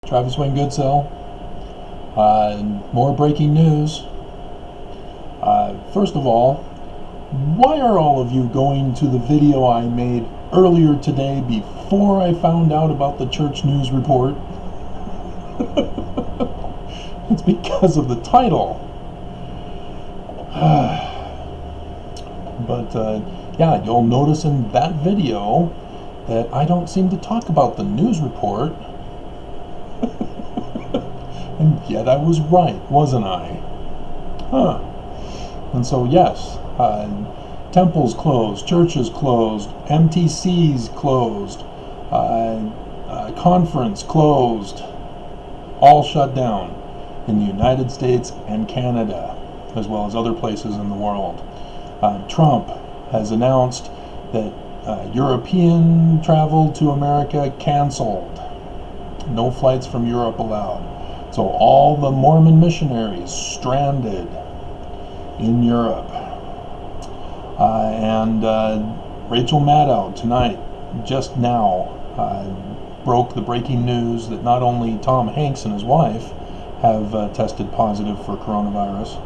Travis Wayne Goodsell. More breaking news. First of all, why are all of you going to the video I made earlier today before I found out about the church news report? It's because of the title. But yeah, you'll notice in that video that I don't seem to talk about the news report. And yet I was right, wasn't I? And so yes, temples closed, churches closed, MTCs closed, conference closed, all shut down in the United States and Canada, as well as other places in the world. Trump has announced that European travel to America canceled. No flights from Europe allowed. So all the Mormon missionaries stranded in Europe. And Rachel Maddow tonight, just now, broke the breaking news that not only Tom Hanks and his wife have tested positive for coronavirus,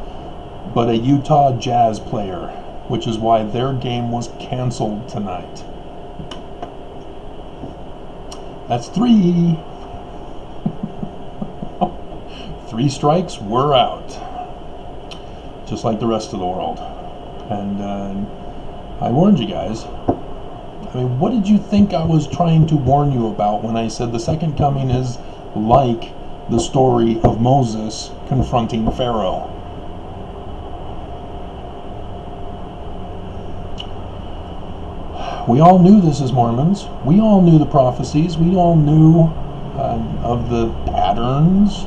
but a Utah Jazz player, which is why their game was canceled tonight. That's 3. 3 strikes, we're out. Just like the rest of the world. And I warned you guys. I mean, what did you think I was trying to warn you about when I said the second coming is like the story of Moses confronting Pharaoh? We all knew this as Mormons. We all knew the prophecies. We all knew of the patterns,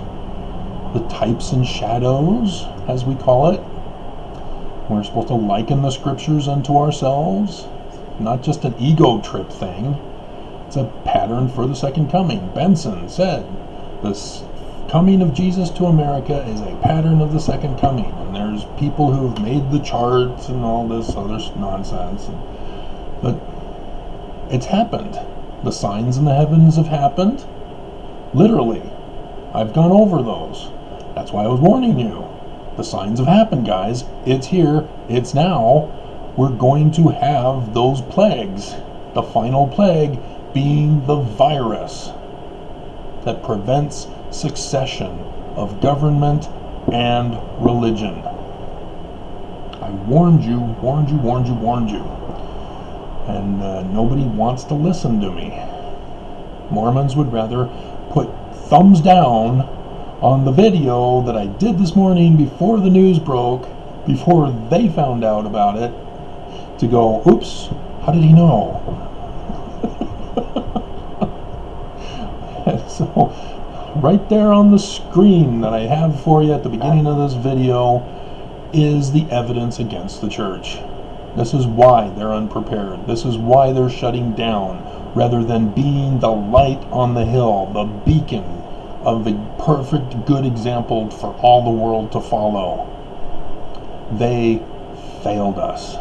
the types and shadows, as we call it. We're supposed to liken the scriptures unto ourselves. Not just an ego trip thing. It's a pattern for the second coming. Benson said, this coming of Jesus to America is a pattern of the second coming. And there's people who have made the charts and all this other nonsense. But it's happened. The signs in the heavens have happened. Literally. I've gone over those. That's why I was warning you. The signs have happened, guys. It's here. It's now. We're going to have those plagues. The final plague being the virus that prevents succession of government and religion. I warned you, warned you, warned you, warned you. And nobody wants to listen to me. Mormons would rather put thumbs down on the video that I did this morning before the news broke, before they found out about it, to go, oops, how did he know? So, right there on the screen that I have for you at the beginning of this video is the evidence against the church. This is why they're unprepared. This is why they're shutting down, rather than being the light on the hill, the beacon of a perfect, good example for all the world to follow. They failed us.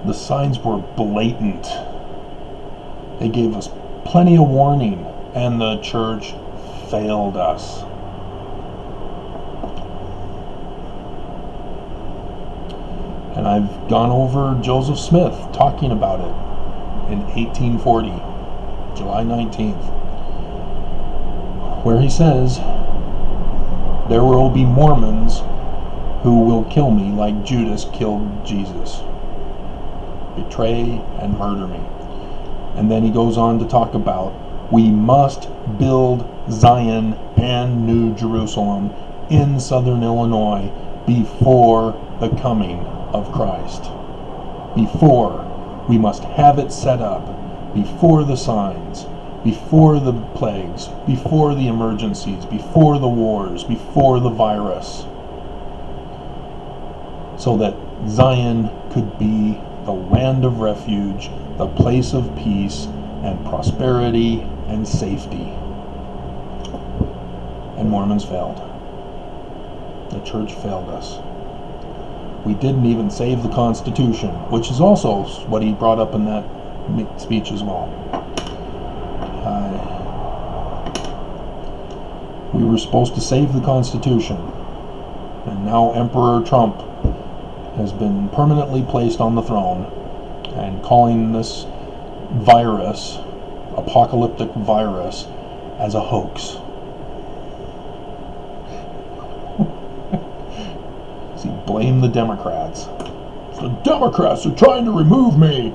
The signs were blatant. They gave us plenty of warning, and the church failed us. And I've gone over Joseph Smith talking about it in 1840, July 19th, where he says, there will be Mormons who will kill me like Judas killed Jesus. Betray and murder me. And then he goes on to talk about, we must build Zion and New Jerusalem in southern Illinois before the coming of Christ. Before, we must have it set up, before the signs, before the plagues, before the emergencies, before the wars, before the virus, so that Zion could be the land of refuge, the place of peace and prosperity and safety. And Mormons failed. The church failed us. We didn't even save the Constitution, which is also what he brought up in that speech as well. We were supposed to save the Constitution. And now Emperor Trump has been permanently placed on the throne and calling this virus, apocalyptic virus, as a hoax. See, blame the Democrats. The Democrats are trying to remove me.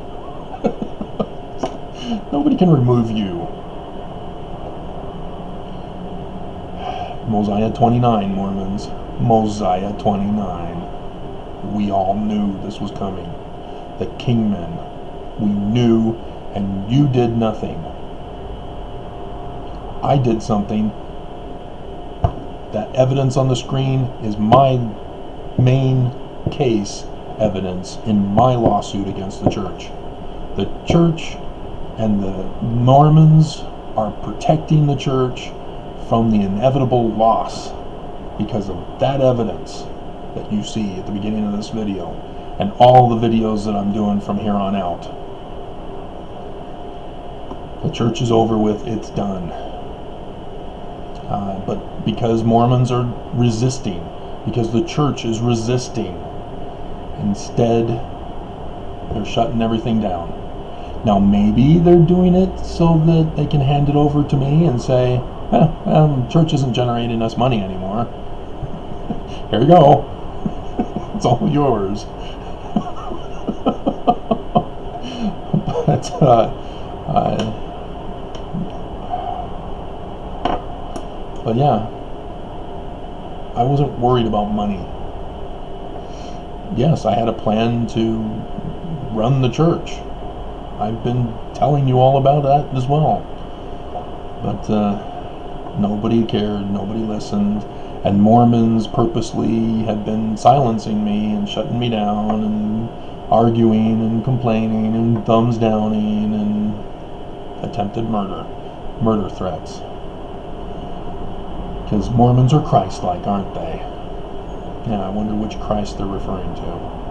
Nobody can remove you. Mosiah 29, Mormons. Mosiah 29. We all knew this was coming. The kingmen. We knew, and you did nothing. I did something. That evidence on the screen is my main case evidence in my lawsuit against the church. The church and the Mormons are protecting the church from the inevitable loss because of that evidence that you see at the beginning of this video and all the videos that I'm doing from here on out. The church is over with, it's done. But because Mormons are resisting, because the church is resisting, instead they're shutting everything down. Now maybe they're doing it so that they can hand it over to me and say, church isn't generating us money anymore. Here you go. It's all yours. But yeah, I wasn't worried about money. Yes, I had a plan to run the church. I've been telling you all about that as well. But nobody cared, nobody listened, and Mormons purposely had been silencing me and shutting me down and arguing and complaining and thumbs downing and attempted murder threats. Because Mormons are Christ-like, aren't they? Yeah, I wonder which Christ they're referring to.